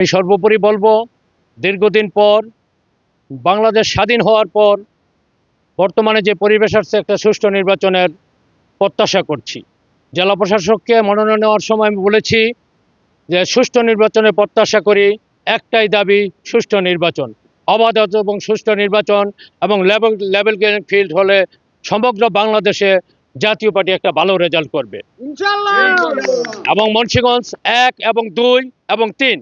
আমি সর্বোপরি বলবো, দীর্ঘদিন পর বাংলাদেশ স্বাধীন হওয়ার পর বর্তমানে যে পরিবেশ আসছে, একটা সুষ্ঠু নির্বাচনের প্রত্যাশা করছি। জেলা প্রশাসককে মনোনয়ন নেওয়ার সময় আমি বলেছি যে সুষ্ঠু নির্বাচনের প্রত্যাশা করি, একটাই দাবি, সুষ্ঠু নির্বাচন, অবাধ এবং সুষ্ঠু নির্বাচন এবং লেভেল প্লেইং ফিল্ড হলে সমগ্র বাংলাদেশে জাতীয় পার্টি একটা ভালো রেজাল্ট করবে ইনশাআল্লাহ। এবং মুন্সিগঞ্জ 1 এবং 2 এবং 3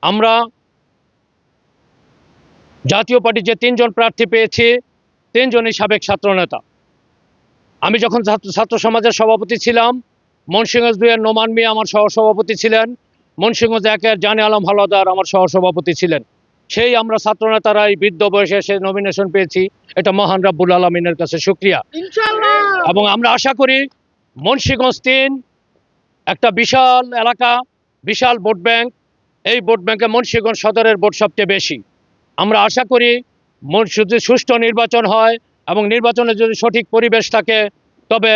আমরা জাতীয় পার্টি যে 3 জন প্রার্থী পেয়েছি, 3 জনই সাবেক ছাত্রনেতা। আমি যখন ছাত্র সমাজের সভাপতি ছিলাম, মুন্সিগঞ্জ 2 এর নোমান মিয়া আমার সহসভাপতি ছিলেন, মুন্সিগঞ্জ 1 এর জানে আলম হাওলাদার আমার সহসভাপতি ছিলেন। সেই আমরা ছাত্রনেতারাই বৃদ্ধ বয়সে এসে নমিনেশন পেয়েছি। এটা মহান রাব্বুল আলামিনের কাছে শুকরিয়া ইনশাআল্লাহ। এবং আমরা আশা করি মুন্সিগঞ্জ 3 একটা বিশাল এলাকা, বিশাল ভোট ব্যাংক। এই ভোট ব্যাংকে মুন্সিগঞ্জ সদরের ভোট সবচেয়ে বেশি। আমরা আশা করি যদি সুষ্ঠু নির্বাচন হয় এবং নির্বাচনে যদি সঠিক পরিবেশ থাকে, তবে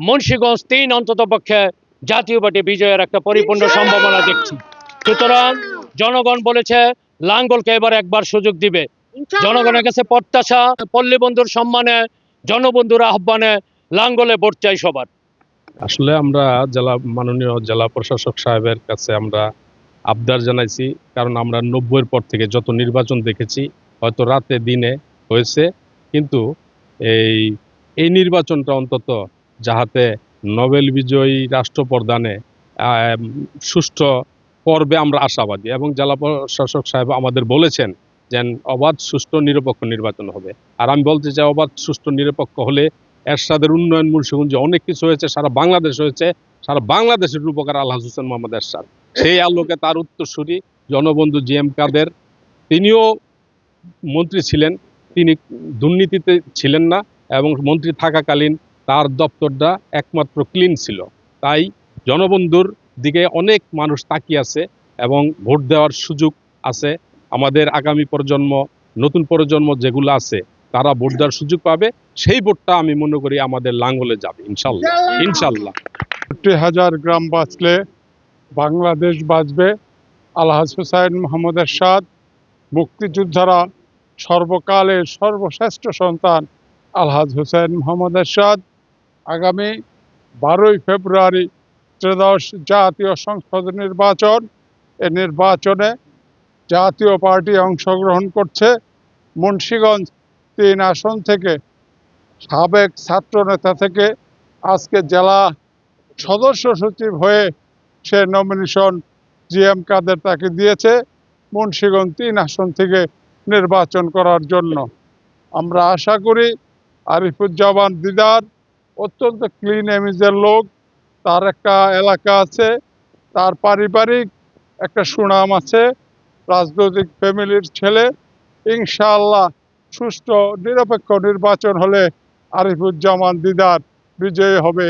মুন্সিগঞ্জ 3 অন্ততপক্ষে জাতীয় পার্টি বিজয়ের একটা পরিপূর্ণ সম্ভাবনা দেখছি। সুতরাং জনগণ বলেছে লাঙ্গলকে এবার একবার সুযোগ দিবে। জনগণের কাছে প্রত্যাশা, পল্লী বন্ধুর সম্মানে, জনবন্ধুর আহ্বানে লাঙ্গলে ভোট চাই সবার। আসলে আমরা মাননীয় জেলা প্রশাসক সাহেবের কাছে আমরা আবদার জানাইছি, কারণ আমরা 90-এর পর থেকে যত নির্বাচন দেখেছি, হয়তো রাতে দিনে হয়েছে, কিন্তু এই নির্বাচনটা অন্তত যাহাতে নোবেল বিজয়ী রাষ্ট্রপ্রধানে সুষ্ঠু করবে আমরা আশাবাদী। এবং জেলা প্রশাসক সাহেব আমাদের বলেছেন যে অবাধ, সুষ্ঠু, নিরপেক্ষ নির্বাচন হবে। আর আমি বলতে চাই, অবাধ, সুষ্ঠু, নিরপেক্ষ হলে এরশাদের উন্নয়ন মুন্সিগঞ্জে অনেক কিছু হয়েছে, সারা বাংলাদেশ হয়েছে, সারা বাংলাদেশের রূপকার আলহাজ হোসেন মোহাম্মদ এরশাদ। সেই আলোকে তার উত্তরসূরি জনবন্ধু জি.এম. কাদের, তিনিও মন্ত্রী ছিলেন, তিনি দুর্নীতিতে ছিলেন না এবং মন্ত্রী থাকাকালীন তার দপ্তরটা একমাত্র ক্লিন ছিল। তাই জনবন্ধুর দিকে অনেক মানুষ তাকিয়ে আছে এবং ভোট দেওয়ার সুযোগ আছে। আমাদের আগামী প্রজন্ম, নতুন প্রজন্ম যেগুলো আছে, তারা ভোট দেওয়ার সুযোগ পাবে। সেই ভোটটা আমি মনে করি আমাদের লাঙ্গলে যাবে ইনশাল্লাহ ইনশাল্লাহ। 50,000 গ্রাম বাঁচলে বাংলাদেশ বাঁচবে। আলহাজ হোসেন মোহাম্মদ এরশাদ, মুক্তিযোদ্ধারা সর্বকালের সর্বশ্রেষ্ঠ সন্তান আলহাজ হোসেন মোহাম্মদ এরশাদ। আগামী 12ই ফেব্রুয়ারি ত্রয়োদশ জাতীয় সংসদ নির্বাচন। এ নির্বাচনে জাতীয় পার্টি অংশগ্রহণ করছে। মুন্সিগঞ্জ 3 আসন থেকে সাবেক ছাত্রনেতা থেকে আজকে জেলা সদস্য সচিব হয়ে সে নমিনেশন জি.এম. কাদের তাকে দিয়েছে মুন্সিগঞ্জ 3 আসন থেকে নির্বাচন করার জন্য। আমরা আশা করি আরিফুজ্জামান দিদার অত্যন্ত ক্লিন ইমেজের লোক, তার একটা এলাকা আছে, তার পারিবারিক একটা সুনাম আছে, রাজনৈতিক ফ্যামিলির ছেলে। ইনশাআল্লাহ সুষ্ঠু নিরপেক্ষ নির্বাচন হলে আরিফুজ্জামান দিদার বিজয়ী হবে।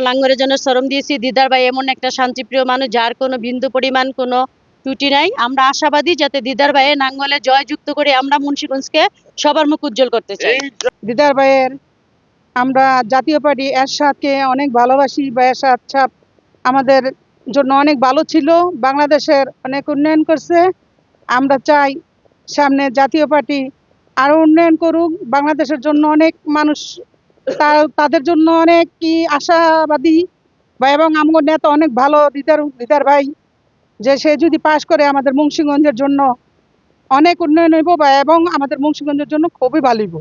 লাঙ্গলের জন্য শ্রম দিয়েছি। দিদার ভাই এমন একটা শান্তিপ্রিয় মানুষ, যার কোনো বিন্দু পরিমাণ কোনো ত্রুটি নাই। আমরা আশাবাদী যাতে দিদার ভাইয়ের নাঙ্গলে জয়যুক্ত করে আমরা মুন্সিগঞ্জকে সবার মুখ উজ্জ্বল করতে চাই। দিদার ভাইয়ের আমরা জাতীয় পার্টি এরশাদকে অনেক ভালোবাসি। বা এরশাদ সাহেব আমাদের জন্য অনেক ভালো ছিল, বাংলাদেশের অনেক উন্নয়ন করছে। আমরা চাই সামনে জাতীয় পার্টি আরো উন্নয়ন করুক, বাংলাদেশের জন্য অনেক মানুষ তাদের জন্য অনেক কি আশাবাদী বা এবং আমার নেতা অনেক ভালো দিদার ভাই, যে সে যদি পাশ করে আমাদের মুন্সিগঞ্জের জন্য অনেক উন্নয়ন হইব বা এবং আমাদের মুন্সিগঞ্জের জন্য খুবই ভালো হইব।